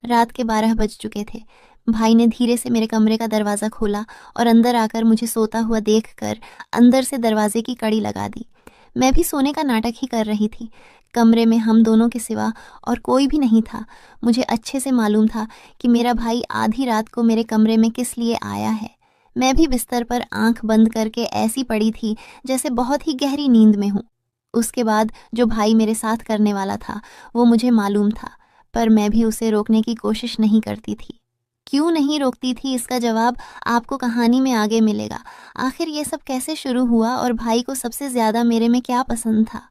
रात के 12 बज चुके थे। भाई ने धीरे से मेरे कमरे का दरवाज़ा खोला और अंदर आकर मुझे सोता हुआ देखकर अंदर से दरवाजे की कड़ी लगा दी। मैं भी सोने का नाटक ही कर रही थी। कमरे में हम दोनों के सिवा और कोई भी नहीं था। मुझे अच्छे से मालूम था कि मेरा भाई आधी रात को मेरे कमरे में किस लिए आया है। मैं भी बिस्तर पर आंख बंद करके ऐसी पड़ी थी जैसे बहुत ही गहरी नींद में हूँ। उसके बाद जो भाई मेरे साथ करने वाला था वो मुझे मालूम था, पर मैं भी उसे रोकने की कोशिश नहीं करती थी। क्यों नहीं रोकती थी, इसका जवाब आपको कहानी में आगे मिलेगा। आखिर ये सब कैसे शुरू हुआ और भाई को सबसे ज़्यादा मेरे में क्या पसंद था।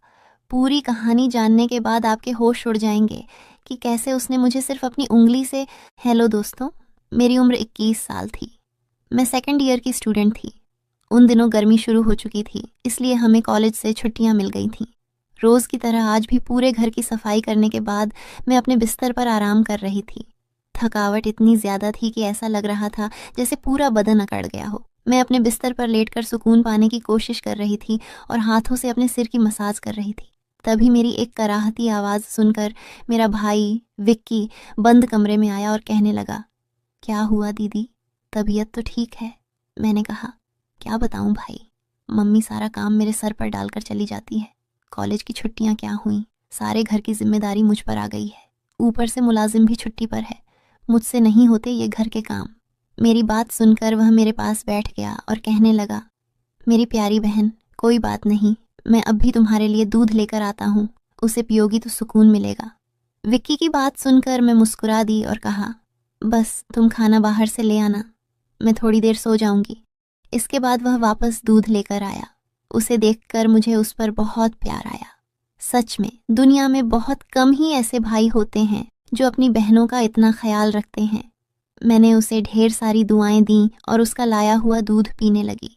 पूरी कहानी जानने के बाद आपके होश उड़ जाएंगे कि कैसे उसने मुझे सिर्फ अपनी उंगली से। हेलो दोस्तों, मेरी उम्र 21 साल थी। मैं सेकंड ईयर की स्टूडेंट थी। उन दिनों गर्मी शुरू हो चुकी थी, इसलिए हमें कॉलेज से छुट्टियां मिल गई थीं। रोज़ की तरह आज भी पूरे घर की सफाई करने के बाद मैं अपने बिस्तर पर आराम कर रही थी। थकावट इतनी ज़्यादा थी कि ऐसा लग रहा था जैसे पूरा बदन अकड़ गया हो। मैं अपने बिस्तर पर लेटकर सुकून पाने की कोशिश कर रही थी और हाथों से अपने सिर की मसाज कर रही थी। तभी मेरी एक कराहती आवाज़ सुनकर मेरा भाई विक्की बंद कमरे में आया और कहने लगा, क्या हुआ दीदी, तबीयत तो ठीक है? मैंने कहा, क्या बताऊं भाई, मम्मी सारा काम मेरे सर पर डालकर चली जाती है। कॉलेज की छुट्टियां क्या हुई, सारे घर की जिम्मेदारी मुझ पर आ गई है। ऊपर से मुलाजिम भी छुट्टी पर है। मुझसे नहीं होते ये घर के काम। मेरी बात सुनकर वह मेरे पास बैठ गया और कहने लगा, मेरी प्यारी बहन, कोई बात नहीं, मैं अब भी तुम्हारे लिए दूध लेकर आता हूँ, उसे पियोगी तो सुकून मिलेगा। विक्की की बात सुनकर मैं मुस्कुरा दी और कहा, बस तुम खाना बाहर से ले आना, मैं थोड़ी देर सो जाऊंगी। इसके बाद वह वापस दूध लेकर आया। उसे देखकर मुझे उस पर बहुत प्यार आया। सच में दुनिया में बहुत कम ही ऐसे भाई होते हैं जो अपनी बहनों का इतना ख्याल रखते हैं। मैंने उसे ढेर सारी दुआएं दी और उसका लाया हुआ दूध पीने लगी।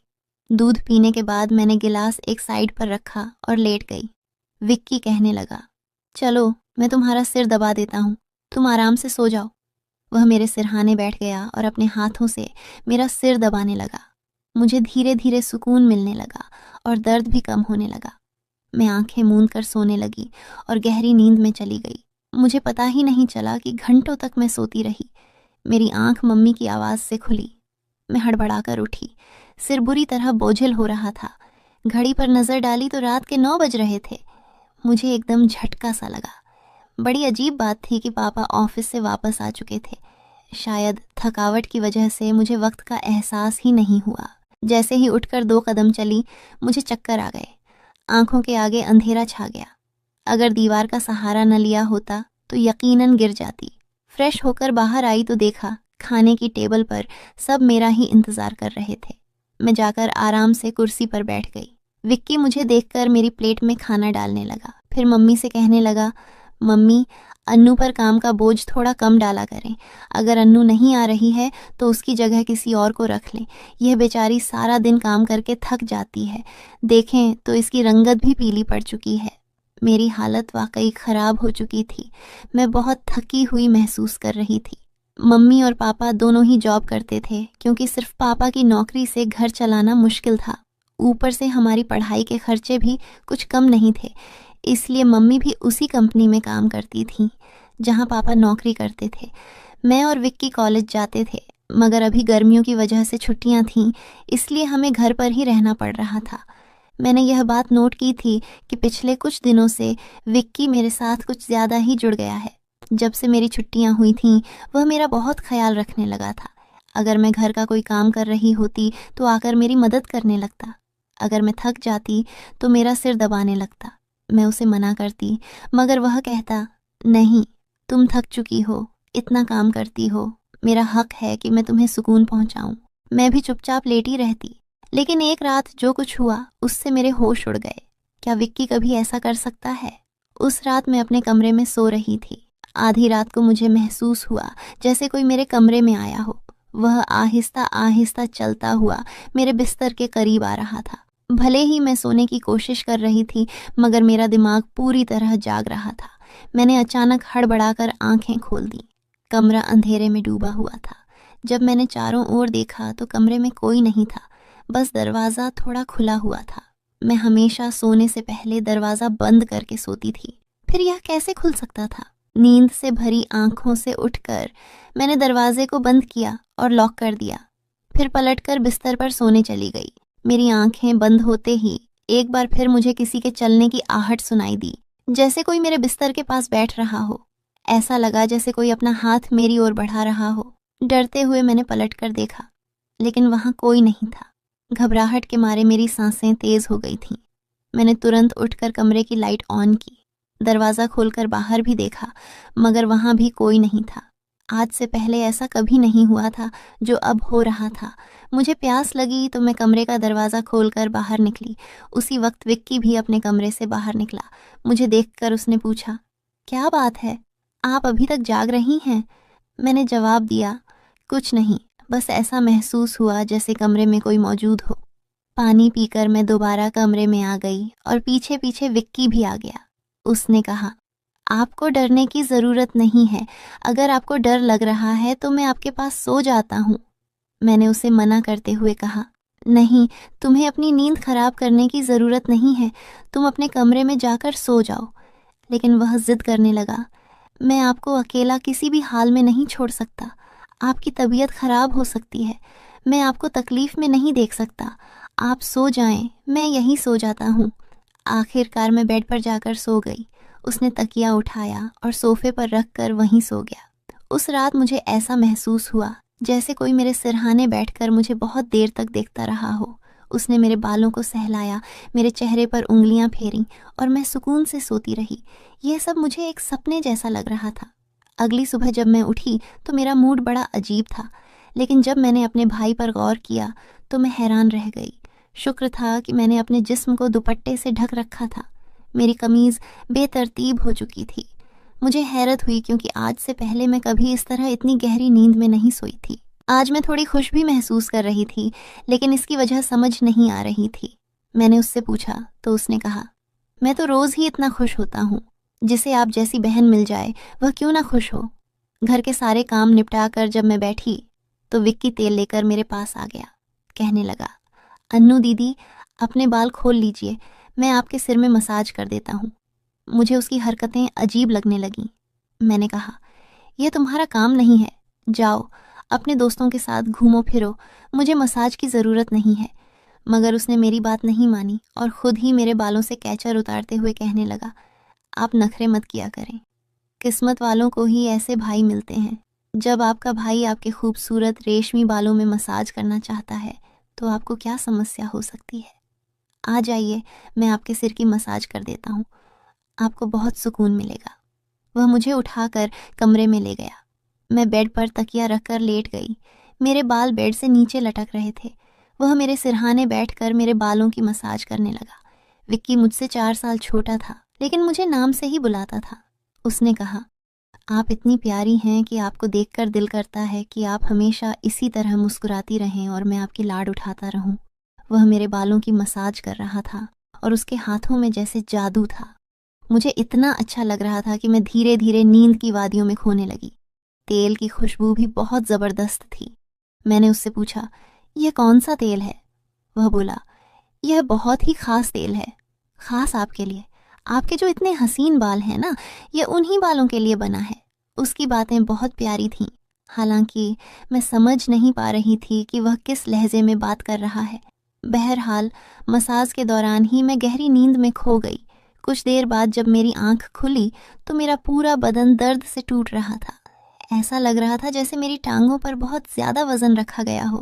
दूध पीने के बाद मैंने गिलास एक साइड पर रखा और लेट गई। विक्की कहने लगा, चलो मैं तुम्हारा सिर दबा देता हूँ, तुम आराम से सो जाओ। वह मेरे सिरहाने बैठ गया और अपने हाथों से मेरा सिर दबाने लगा। मुझे धीरे धीरे सुकून मिलने लगा और दर्द भी कम होने लगा। मैं आंखें मूंद कर सोने लगी और गहरी नींद में चली गई। मुझे पता ही नहीं चला कि घंटों तक मैं सोती रही। मेरी आंख मम्मी की आवाज़ से खुली। मैं हड़बड़ाकर उठी। सिर बुरी तरह बोझिल हो रहा था। घड़ी पर नज़र डाली तो रात के 9 बज रहे थे। मुझे एकदम झटका सा लगा। बड़ी अजीब बात थी कि पापा ऑफिस से वापस आ चुके थे। शायद थकावट की वजह से मुझे वक्त का एहसास ही नहीं हुआ। जैसे ही उठकर 2 कदम चली, मुझे चक्कर आ गए। आंखों के आगे अंधेरा छा गया। अगर दीवार का सहारा न लिया होता तो यकीनन गिर जाती। फ्रेश होकर बाहर आई तो देखा खाने की टेबल पर सब मेरा ही इंतज़ार कर रहे थे। मैं जाकर आराम से कुर्सी पर बैठ गई। विक्की मुझे देखकर मेरी प्लेट में खाना डालने लगा। फिर मम्मी से कहने लगा, मम्मी, अन्नू पर काम का बोझ थोड़ा कम डाला करें। अगर अन्नू नहीं आ रही है तो उसकी जगह किसी और को रख लें। यह बेचारी सारा दिन काम करके थक जाती है। देखें तो इसकी रंगत भी पीली पड़ चुकी है। मेरी हालत वाकई ख़राब हो चुकी थी। मैं बहुत थकी हुई महसूस कर रही थी। मम्मी और पापा दोनों ही जॉब करते थे, क्योंकि सिर्फ पापा की नौकरी से घर चलाना मुश्किल था। ऊपर से हमारी पढ़ाई के खर्चे भी कुछ कम नहीं थे, इसलिए मम्मी भी उसी कंपनी में काम करती थी जहां पापा नौकरी करते थे। मैं और विक्की कॉलेज जाते थे, मगर अभी गर्मियों की वजह से छुट्टियां थीं, इसलिए हमें घर पर ही रहना पड़ रहा था। मैंने यह बात नोट की थी कि पिछले कुछ दिनों से विक्की मेरे साथ कुछ ज़्यादा ही जुड़ गया है। जब से मेरी छुट्टियां हुई थीं, वह मेरा बहुत ख्याल रखने लगा था। अगर मैं घर का कोई काम कर रही होती तो आकर मेरी मदद करने लगता। अगर मैं थक जाती तो मेरा सिर दबाने लगता। मैं उसे मना करती, मगर वह कहता, नहीं, तुम थक चुकी हो, इतना काम करती हो, मेरा हक है कि मैं तुम्हें सुकून पहुंचाऊं। मैं भी चुपचाप लेटी रहती। लेकिन एक रात जो कुछ हुआ उससे मेरे होश उड़ गए। क्या विक्की कभी ऐसा कर सकता है? उस रात मैं अपने कमरे में सो रही थी। आधी रात को मुझे महसूस हुआ जैसे कोई मेरे कमरे में आया हो। वह आहिस्ता आहिस्ता चलता हुआ मेरे बिस्तर के करीब आ रहा था। भले ही मैं सोने की कोशिश कर रही थी, मगर मेरा दिमाग पूरी तरह जाग रहा था। मैंने अचानक हड़बड़ाकर आंखें खोल दी। कमरा अंधेरे में डूबा हुआ था। जब मैंने चारों ओर देखा तो कमरे में कोई नहीं था, बस दरवाज़ा थोड़ा खुला हुआ था। मैं हमेशा सोने से पहले दरवाज़ा बंद करके सोती थी। फिर यह कैसे खुल सकता था? नींद से भरी आंखों से उठकर मैंने दरवाजे को बंद किया और लॉक कर दिया। फिर पलटकर बिस्तर पर सोने चली गई। मेरी आंखें बंद होते ही एक बार फिर मुझे किसी के चलने की आहट सुनाई दी, जैसे कोई मेरे बिस्तर के पास बैठ रहा हो। ऐसा लगा जैसे कोई अपना हाथ मेरी ओर बढ़ा रहा हो। डरते हुए मैंने पलटकर देखा, लेकिन वहां कोई नहीं था। घबराहट के मारे मेरी सांसें तेज हो गई थीं। मैंने तुरंत उठकर कमरे की लाइट ऑन की। दरवाज़ा खोलकर बाहर भी देखा, मगर वहां भी कोई नहीं था। आज से पहले ऐसा कभी नहीं हुआ था जो अब हो रहा था। मुझे प्यास लगी तो मैं कमरे का दरवाज़ा खोलकर बाहर निकली। उसी वक्त विक्की भी अपने कमरे से बाहर निकला। मुझे देखकर उसने पूछा, क्या बात है, आप अभी तक जाग रही हैं? मैंने जवाब दिया, कुछ नहीं, बस ऐसा महसूस हुआ जैसे कमरे में कोई मौजूद हो। पानी पीकर मैं दोबारा कमरे में आ गई और पीछे पीछे विक्की भी आ गया। उसने कहा, आपको डरने की ज़रूरत नहीं है। अगर आपको डर लग रहा है तो मैं आपके पास सो जाता हूँ। मैंने उसे मना करते हुए कहा, नहीं, तुम्हें अपनी नींद खराब करने की ज़रूरत नहीं है। तुम अपने कमरे में जाकर सो जाओ। लेकिन वह जिद करने लगा, मैं आपको अकेला किसी भी हाल में नहीं छोड़ सकता। आपकी तबीयत खराब हो सकती है। मैं आपको तकलीफ में नहीं देख सकता। आप सो जाएं, मैं यहीं सो जाता हूँ। आखिरकार मैं बेड पर जाकर सो गई। उसने तकिया उठाया और सोफे पर रख कर वहीं सो गया। उस रात मुझे ऐसा महसूस हुआ जैसे कोई मेरे सिरहाने बैठकर मुझे बहुत देर तक देखता रहा हो। उसने मेरे बालों को सहलाया, मेरे चेहरे पर उंगलियां फेरी और मैं सुकून से सोती रही। यह सब मुझे एक सपने जैसा लग रहा था। अगली सुबह जब मैं उठी तो मेरा मूड बड़ा अजीब था, लेकिन जब मैंने अपने भाई पर गौर किया तो मैं हैरान रह गई। शुक्र था कि मैंने अपने जिस्म को दुपट्टे से ढक रखा था। मेरी कमीज़ बेतरतीब हो चुकी थी। मुझे हैरत हुई क्योंकि आज से पहले मैं कभी इस तरह इतनी गहरी नींद में नहीं सोई थी। आज मैं थोड़ी खुश भी महसूस कर रही थी, लेकिन इसकी वजह समझ नहीं आ रही थी। मैंने उससे पूछा तो उसने कहा, मैं तो रोज़ ही इतना खुश होता हूँ। जिसे आप जैसी बहन मिल जाए वह क्यों ना खुश हो। घर के सारे काम निपटा कर जब मैं बैठी तो विक्की तेल लेकर मेरे पास आ गया। कहने लगा, अन्नू दीदी, अपने बाल खोल लीजिए, मैं आपके सिर में मसाज कर देता हूँ। मुझे उसकी हरकतें अजीब लगने लगीं। मैंने कहा, यह तुम्हारा काम नहीं है, जाओ अपने दोस्तों के साथ घूमो फिरो, मुझे मसाज की ज़रूरत नहीं है। मगर उसने मेरी बात नहीं मानी और ख़ुद ही मेरे बालों से कैचर उतारते हुए कहने लगा, आप नखरे मत किया करें। किस्मत वालों को ही ऐसे भाई मिलते हैं। जब आपका भाई आपके खूबसूरत रेशमी बालों में मसाज करना चाहता है तो आपको क्या समस्या हो सकती है। आ जाइए, मैं आपके सिर की मसाज कर देता हूँ, आपको बहुत सुकून मिलेगा। वह मुझे उठाकर कमरे में ले गया। मैं बेड पर तकिया रखकर लेट गई। मेरे बाल बेड से नीचे लटक रहे थे। वह मेरे सिरहाने बैठकर मेरे बालों की मसाज करने लगा। विक्की मुझसे 4 साल छोटा था, लेकिन मुझे नाम से ही बुलाता था। उसने कहा, आप इतनी प्यारी हैं कि आपको देखकर दिल करता है कि आप हमेशा इसी तरह मुस्कुराती रहें और मैं आपकी लाड उठाता रहूं। वह मेरे बालों की मसाज कर रहा था और उसके हाथों में जैसे जादू था। मुझे इतना अच्छा लग रहा था कि मैं धीरे धीरे नींद की वादियों में खोने लगी। तेल की खुशबू भी बहुत ज़बरदस्त थी। मैंने उससे पूछा, यह कौन सा तेल है? वह बोला, यह बहुत ही ख़ास तेल है, ख़ास आपके लिए। आपके जो इतने हसीन बाल हैं ना, ये उन्हीं बालों के लिए बना है। उसकी बातें बहुत प्यारी थीं, हालांकि मैं समझ नहीं पा रही थी कि वह किस लहजे में बात कर रहा है। बहरहाल मसाज के दौरान ही मैं गहरी नींद में खो गई। कुछ देर बाद जब मेरी आंख खुली तो मेरा पूरा बदन दर्द से टूट रहा था। ऐसा लग रहा था जैसे मेरी टांगों पर बहुत ज़्यादा वज़न रखा गया हो।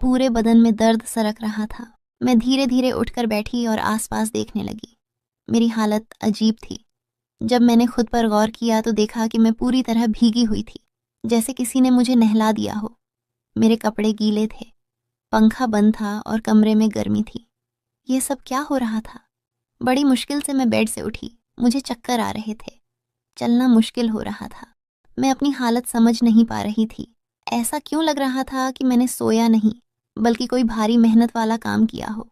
पूरे बदन में दर्द सरक रहा था। मैं धीरे धीरे उठकर बैठी और आसपास देखने लगी। मेरी हालत अजीब थी। जब मैंने खुद पर गौर किया तो देखा कि मैं पूरी तरह भीगी हुई थी, जैसे किसी ने मुझे नहला दिया हो। मेरे कपड़े गीले थे, पंखा बंद था और कमरे में गर्मी थी। ये सब क्या हो रहा था? बड़ी मुश्किल से मैं बेड से उठी। मुझे चक्कर आ रहे थे, चलना मुश्किल हो रहा था। मैं अपनी हालत समझ नहीं पा रही थी। ऐसा क्यों लग रहा था कि मैंने सोया नहीं, बल्कि कोई भारी मेहनत वाला काम किया हो।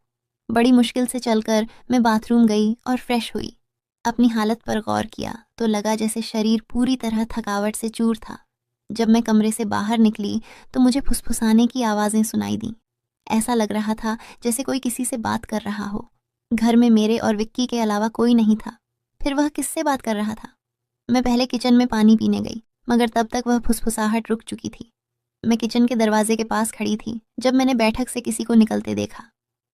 बड़ी मुश्किल से चलकर मैं बाथरूम गई और फ्रेश हुई। अपनी हालत पर गौर किया तो लगा जैसे शरीर पूरी तरह थकावट से चूर था। जब मैं कमरे से बाहर निकली तो मुझे फुसफुसाने की आवाज़ें सुनाई दीं। ऐसा लग रहा था जैसे कोई किसी से बात कर रहा हो। घर में मेरे और विक्की के अलावा कोई नहीं था। फिर वह किससे बात कर रहा था? मैं पहले किचन में पानी पीने गई, मगर तब तक वह फुसफुसाहट रुक चुकी थी। मैं किचन के दरवाजे के पास खड़ी थी जब मैंने बैठक से किसी को निकलते देखा।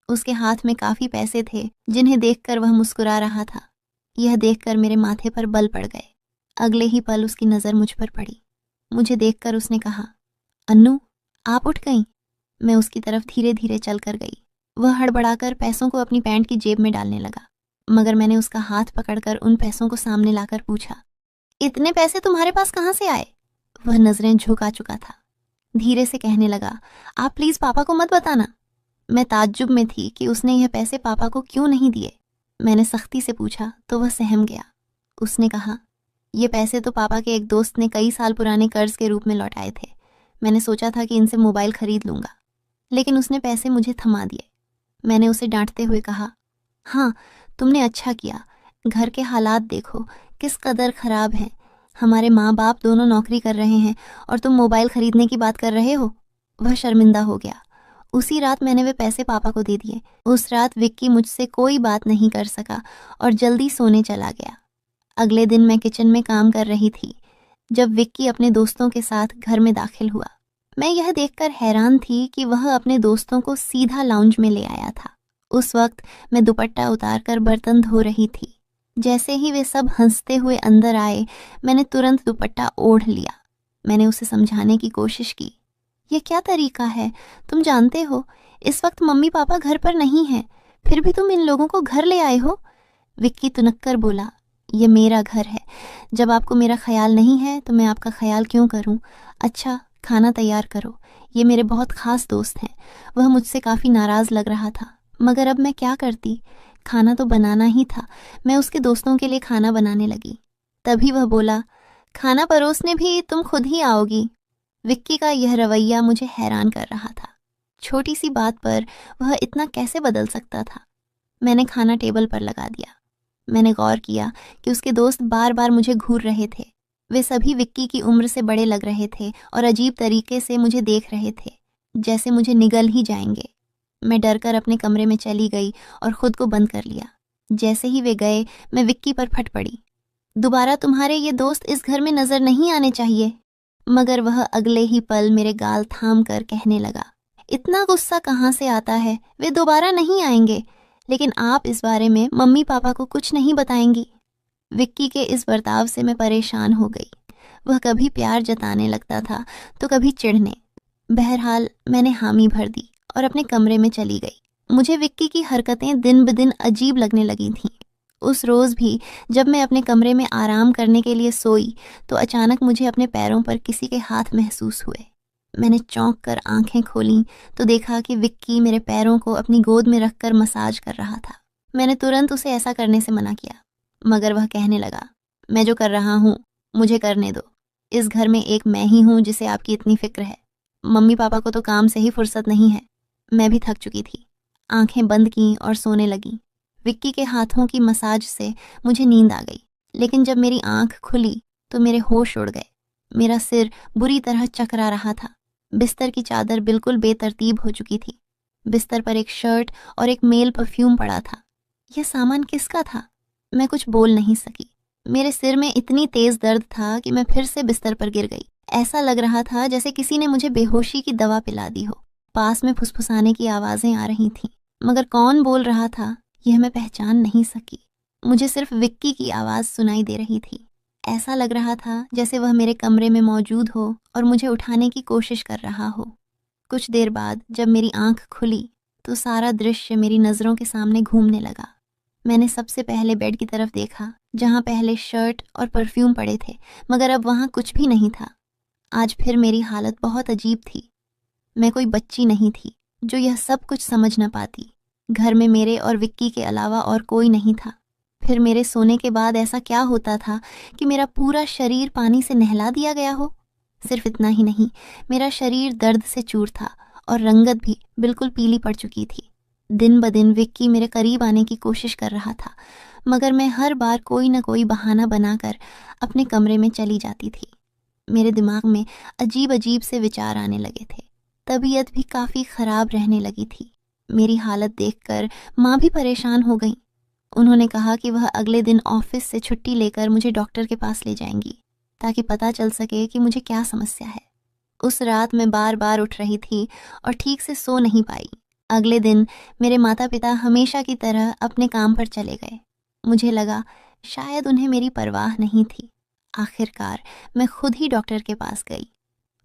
उसके हाथ में काफ़ी पैसे थे जिन्हें देखकर वह मुस्कुरा रहा था। यह देखकर मेरे माथे पर बल पड़ गए। अगले ही पल उसकी नज़र मुझ पर पड़ी। मुझे देखकर उसने कहा, अन्नू, आप उठ गईं? मैं उसकी तरफ धीरे धीरे चल कर गई। वह हड़बड़ाकर पैसों को अपनी पैंट की जेब में डालने लगा, मगर मैंने उसका हाथ पकड़कर उन पैसों को सामने लाकर पूछा, इतने पैसे तुम्हारे पास कहाँ से आए? वह नजरें झुका चुका था। धीरे से कहने लगा, आप प्लीज पापा को मत बताना। मैं ताज्जुब में थी कि उसने यह पैसे पापा को क्यों नहीं दिए। मैंने सख्ती से पूछा तो वह सहम गया। उसने कहा, ये पैसे तो पापा के एक दोस्त ने कई साल पुराने कर्ज के रूप में लौटाए थे। मैंने सोचा था कि इनसे मोबाइल खरीद लूंगा, लेकिन उसने पैसे मुझे थमा दिए। मैंने उसे डांटते हुए कहा, हाँ, तुमने अच्छा किया। घर के हालात देखो किस कदर खराब हैं। हमारे माँ बाप दोनों नौकरी कर रहे हैं और तुम मोबाइल खरीदने की बात कर रहे हो। वह शर्मिंदा हो गया। उसी रात मैंने वे पैसे पापा को दे दिए। उस रात विक्की मुझसे कोई बात नहीं कर सका और जल्दी सोने चला गया। अगले दिन मैं किचन में काम कर रही थी जब विक्की अपने दोस्तों के साथ घर में दाखिल हुआ। मैं यह देखकर हैरान थी कि वह अपने दोस्तों को सीधा लाउंज में ले आया था। उस वक्त मैं दुपट्टा उतारकर बर्तन धो रही थी। जैसे ही वे सब हंसते हुए अंदर आए, मैंने तुरंत दुपट्टा ओढ़ लिया। मैंने उसे समझाने की कोशिश की, यह क्या तरीका है? तुम जानते हो इस वक्त मम्मी पापा घर पर नहीं हैं, फिर भी तुम इन लोगों को घर ले आए हो। विक्की तुनक्कर बोला, यह मेरा घर है। जब आपको मेरा ख्याल नहीं है तो मैं आपका ख्याल क्यों करूं? अच्छा, खाना तैयार करो। ये मेरे बहुत खास दोस्त हैं। वह मुझसे काफ़ी नाराज़ लग रहा था, मगर अब मैं क्या करती? खाना तो बनाना ही था। मैं उसके दोस्तों के लिए खाना बनाने लगी। तभी वह बोला, खाना परोसने भी तुम खुद ही आओगी? विक्की का यह रवैया मुझे हैरान कर रहा था। छोटी सी बात पर वह इतना कैसे बदल सकता था? मैंने खाना टेबल पर लगा दिया। मैंने गौर किया कि उसके दोस्त बार बार मुझे घूर रहे थे। वे सभी विक्की की उम्र से बड़े लग रहे थे और अजीब तरीके से मुझे देख रहे थे, जैसे मुझे निगल ही जाएंगे। मैं डरकर अपने कमरे में चली गई और खुद को बंद कर लिया। जैसे ही वे गए, मैं विक्की पर फट पड़ी, दोबारा तुम्हारे ये दोस्त इस घर में नजर नहीं आने चाहिए। मगर वह अगले ही पल मेरे गाल थाम कर कहने लगा, इतना गुस्सा कहाँ से आता है? वे दोबारा नहीं आएंगे, लेकिन आप इस बारे में मम्मी पापा को कुछ नहीं बताएंगी। विक्की के इस बर्ताव से मैं परेशान हो गई। वह कभी प्यार जताने लगता था तो कभी चिढ़ने। बहरहाल मैंने हामी भर दी और अपने कमरे में चली गई। मुझे विक्की की हरकतें दिन ब दिन अजीब लगने लगी थीं। उस रोज़ भी जब मैं अपने कमरे में आराम करने के लिए सोई तो अचानक मुझे अपने पैरों पर किसी के हाथ महसूस हुए। मैंने चौंक कर आंखें खोलीं तो देखा कि विक्की मेरे पैरों को अपनी गोद में रखकर मसाज कर रहा था। मैंने तुरंत उसे ऐसा करने से मना किया, मगर वह कहने लगा, मैं जो कर रहा हूँ मुझे करने दो। इस घर में एक मैं ही हूँ जिसे आपकी इतनी फिक्र है। मम्मी पापा को तो काम से ही फुर्सत नहीं है। मैं भी थक चुकी थी। आंखें बंद की और सोने लगी। विक्की के हाथों की मसाज से मुझे नींद आ गई, लेकिन जब मेरी आंख खुली तो मेरे होश उड़ गए। मेरा सिर बुरी तरह चकरा रहा था। बिस्तर की चादर बिल्कुल बेतरतीब हो चुकी थी। बिस्तर पर एक शर्ट और एक मेल परफ्यूम पड़ा था। यह सामान किसका था? मैं कुछ बोल नहीं सकी। मेरे सिर में इतनी तेज दर्द था कि मैं फिर से बिस्तर पर गिर गई। ऐसा लग रहा था जैसे किसी ने मुझे बेहोशी की दवा पिला दी हो। पास में फुसफुसाने की आवाजें आ रही थीं, मगर कौन बोल रहा था यह मैं पहचान नहीं सकी। मुझे सिर्फ विक्की की आवाज़ सुनाई दे रही थी। ऐसा लग रहा था जैसे वह मेरे कमरे में मौजूद हो और मुझे उठाने की कोशिश कर रहा हो। कुछ देर बाद जब मेरी आंख खुली तो सारा दृश्य मेरी नज़रों के सामने घूमने लगा। मैंने सबसे पहले बेड की तरफ देखा, जहाँ पहले शर्ट और परफ्यूम पड़े थे, मगर अब वहाँ कुछ भी नहीं था। आज फिर मेरी हालत बहुत अजीब थी। मैं कोई बच्ची नहीं थी जो यह सब कुछ समझ न पाती। घर में मेरे और विक्की के अलावा और कोई नहीं था। फिर मेरे सोने के बाद ऐसा क्या होता था कि मेरा पूरा शरीर पानी से नहला दिया गया हो? सिर्फ इतना ही नहीं, मेरा शरीर दर्द से चूर था और रंगत भी बिल्कुल पीली पड़ चुकी थी। दिन ब दिन विक्की मेरे करीब आने की कोशिश कर रहा था, मगर मैं हर बार कोई न कोई बहाना बनाकर अपने कमरे में चली जाती थी। मेरे दिमाग में अजीब अजीब से विचार आने लगे थे। तबीयत भी काफ़ी ख़राब रहने लगी थी। मेरी हालत देखकर माँ भी परेशान हो गई। उन्होंने कहा कि वह अगले दिन ऑफिस से छुट्टी लेकर मुझे डॉक्टर के पास ले जाएंगी ताकि पता चल सके कि मुझे क्या समस्या है। उस रात मैं बार बार उठ रही थी और ठीक से सो नहीं पाई। अगले दिन मेरे माता पिता हमेशा की तरह अपने काम पर चले गए। मुझे लगा शायद उन्हें मेरी परवाह नहीं थी। आखिरकार मैं खुद ही डॉक्टर के पास गई।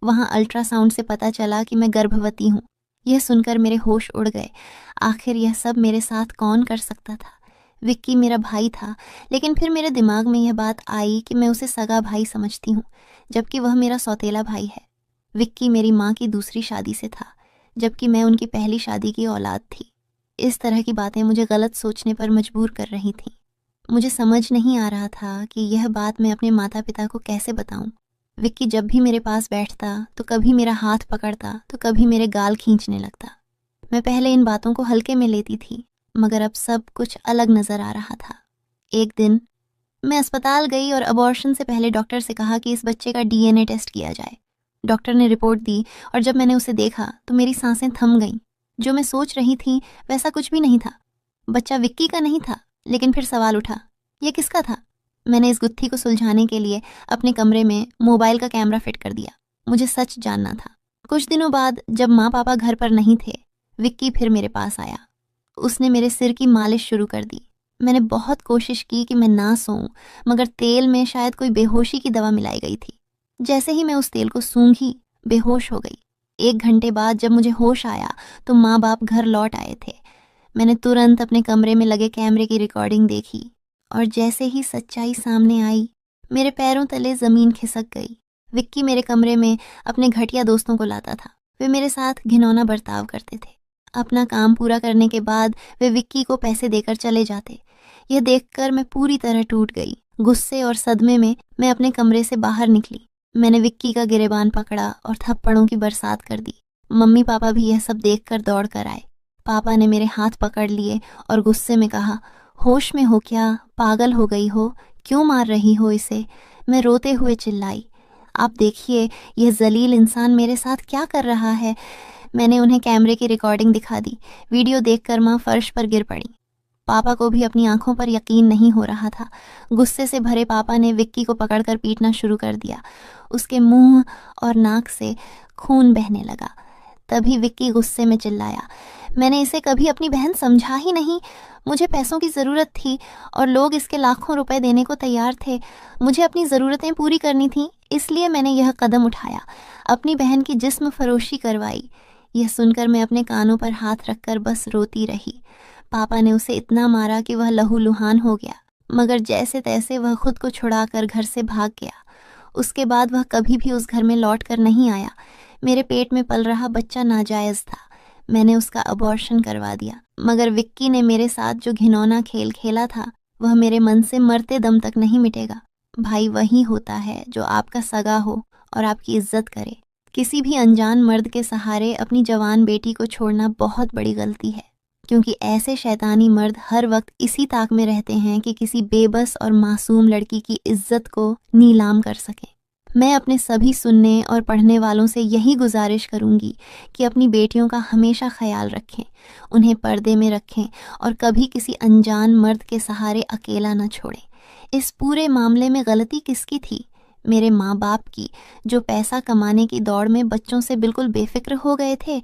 वहाँ अल्ट्रासाउंड से पता चला कि मैं गर्भवती हूँ। यह सुनकर मेरे होश उड़ गए। आखिर यह सब मेरे साथ कौन कर सकता था? विक्की मेरा भाई था, लेकिन फिर मेरे दिमाग में यह बात आई कि मैं उसे सगा भाई समझती हूँ, जबकि वह मेरा सौतेला भाई है। विक्की मेरी माँ की दूसरी शादी से था, जबकि मैं उनकी पहली शादी की औलाद थी। इस तरह की बातें मुझे गलत सोचने पर मजबूर कर रही थीं। मुझे समझ नहीं आ रहा था कि यह बात मैं अपने माता पिता को कैसे बताऊं। विक्की जब भी मेरे पास बैठता तो कभी मेरा हाथ पकड़ता तो कभी मेरे गाल खींचने लगता। मैं पहले इन बातों को हल्के में लेती थी, मगर अब सब कुछ अलग नजर आ रहा था। एक दिन मैं अस्पताल गई और अबॉर्शन से पहले डॉक्टर से कहा कि इस बच्चे का डीएनए टेस्ट किया जाए। डॉक्टर ने रिपोर्ट दी और जब मैंने उसे देखा तो मेरी सांसें थम गईं। जो मैं सोच रही थी वैसा कुछ भी नहीं था। बच्चा विक्की का नहीं था, लेकिन फिर सवाल उठा, यह किसका था? मैंने इस गुत्थी को सुलझाने के लिए अपने कमरे में मोबाइल का कैमरा फिट कर दिया। मुझे सच जानना था। कुछ दिनों बाद जब माँ पापा घर पर नहीं थे, विक्की फिर मेरे पास आया। उसने मेरे सिर की मालिश शुरू कर दी। मैंने बहुत कोशिश की कि मैं ना सोऊं, मगर तेल में शायद कोई बेहोशी की दवा मिलाई गई थी। जैसे ही मैं उस तेल को सूंघी, बेहोश हो गई। 1 घंटे बाद जब मुझे होश आया तो माँ बाप घर लौट आए थे। मैंने तुरंत अपने कमरे में लगे कैमरे की रिकॉर्डिंग देखी और जैसे ही सच्चाई सामने आई, मेरे पैरों तले जमीन खिसक गई। विक्की मेरे कमरे में अपने घटिया दोस्तों को लाता था। वे मेरे साथ घिनौना बर्ताव करते थे। अपना काम पूरा करने के बाद वे विक्की को पैसे देकर चले जाते। यह देखकर मैं पूरी तरह टूट गई। गुस्से और सदमे में मैं अपने कमरे से बाहर निकली। मैंने विक्की का गिरेबान पकड़ा और थप्पड़ों की बरसात कर दी। मम्मी पापा भी यह सब देखकर दौड़ कर आए। पापा ने मेरे हाथ पकड़ लिए और गुस्से में कहा, होश में हो क्या? पागल हो गई हो? क्यों मार रही हो इसे? मैं रोते हुए चिल्लाई, आप देखिए यह जलील इंसान मेरे साथ क्या कर रहा है। मैंने उन्हें कैमरे की रिकॉर्डिंग दिखा दी। वीडियो देखकर माँ फर्श पर गिर पड़ी। पापा को भी अपनी आंखों पर यकीन नहीं हो रहा था। गुस्से से भरे पापा ने विक्की को पकड़कर पीटना शुरू कर दिया। उसके मुंह और नाक से खून बहने लगा। तभी विक्की गुस्से में चिल्लाया, मैंने इसे कभी अपनी बहन समझा ही नहीं। मुझे पैसों की ज़रूरत थी और लोग इसके लाखों रुपए देने को तैयार थे। मुझे अपनी ज़रूरतें पूरी करनी थी, इसलिए मैंने यह कदम उठाया, अपनी बहन की जिस्म फरोशी करवाई। यह सुनकर मैं अपने कानों पर हाथ रखकर बस रोती रही। पापा ने उसे इतना मारा कि वह लहूलुहान हो गया, मगर जैसे तैसे वह खुद को छुड़ाकर घर से भाग गया। उसके बाद वह कभी भी उस घर में लौट कर नहीं आया। मेरे पेट में पल रहा बच्चा नाजायज़ था। मैंने उसका अबॉर्शन करवा दिया, मगर विक्की ने मेरे साथ जो घिनौना खेल खेला था वह मेरे मन से मरते दम तक नहीं मिटेगा। भाई वही होता है जो आपका सगा हो और आपकी इज्जत करे। किसी भी अनजान मर्द के सहारे अपनी जवान बेटी को छोड़ना बहुत बड़ी गलती है, क्योंकि ऐसे शैतानी मर्द हर वक्त इसी ताक में रहते हैं कि किसी बेबस और मासूम लड़की की इज्जत को नीलाम कर सकें। मैं अपने सभी सुनने और पढ़ने वालों से यही गुजारिश करूंगी कि अपनी बेटियों का हमेशा ख्याल रखें, उन्हें पर्दे में रखें और कभी किसी अनजान मर्द के सहारे अकेला न छोड़ें। इस पूरे मामले में गलती किसकी थी? मेरे माँ बाप की, जो पैसा कमाने की दौड़ में बच्चों से बिल्कुल बेफिक्र हो गए थे,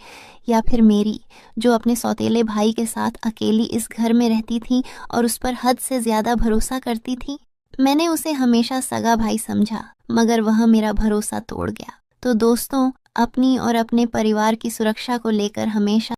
या फिर मेरी, जो अपने सौतेले भाई के साथ अकेली इस घर में रहती थी और उस पर हद से ज़्यादा भरोसा करती थी? मैंने उसे हमेशा सगा भाई समझा, मगर वह मेरा भरोसा तोड़ गया। तो दोस्तों, अपनी और अपने परिवार की सुरक्षा को लेकर हमेशा